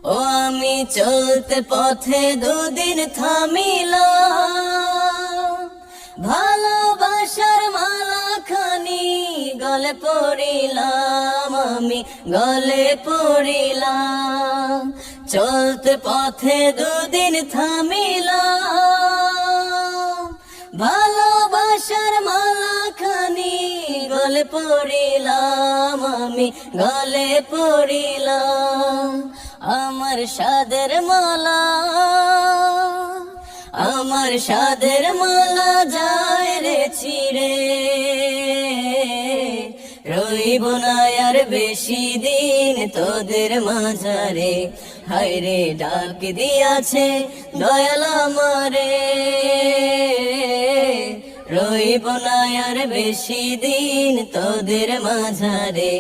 ও আমি চলতে পথে দুদিন থামিলাম, ভালোবাসার মালা খানি গলে পড়িলাম, আমি গলে পড়িলাম। চলতে পথে দুদিন থামিলাম, ভালোবাসার মালা খানি গলে পড়িলাম, আমি গলে পড়িলাম। আমার সাদের মালা, আমার সাদের মালা যায় রে ছিড়ে, রইব না আর বেশি দিন তোদের মাঝারে। হায়রে ডাক দিয়াছে দয়াল আমারে, রইব না আর বেশি দিন তোদের মাঝারে।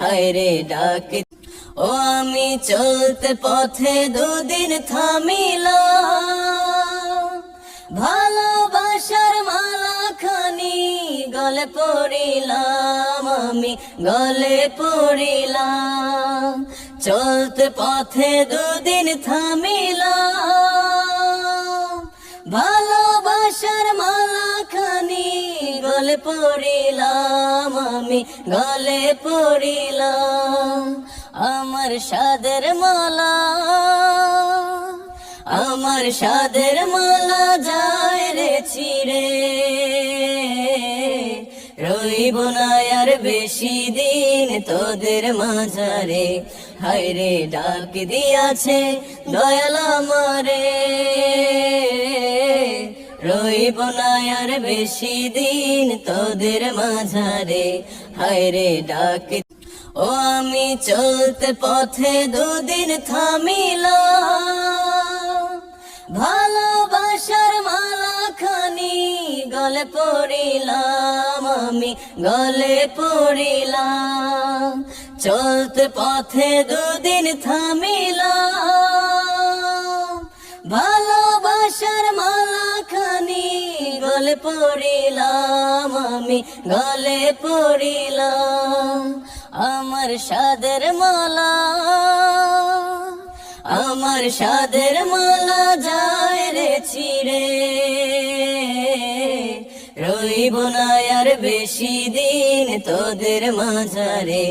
হায়রে ডাক, ও আমি চলতে পথে দুদিন থামিলাম, ভালোবাসার মালা খানি গলে পড়িলাম, আমি গলে পড়িলাম। চলতে পথে দুদিন থামিলাম, ভালোবাসার মালা খানি গলে পড়িলাম, আমি গলে পড়িলাম। আমার সাদের মালা, আমার সাদের মালা যায় রে ছিড়ে, রইব না আর বেশি দিন তোদের মাঝারে। হায়রে ডাক দিয়াছে দয়াল আমারে, রইব না আর বেশি দিন তোদের মাঝারে। হায়রে ডাক, ও আমি চলতে পথে দুদিন থামিলাম, ভালোবাসার মালা খানি গলে পড়িলাম, আমি গলে পড়িলাম। চলতে পথে দুদিন থামিলাম, ভালোবাসার মালা খানি গলে পড়িলাম, আমি গলে পড়িলাম। আমার সাদের মালা, আমার সাদের মালা যায় রে ছিড়ে, রইব না আর বেশি দিন তোদের মাঝারে।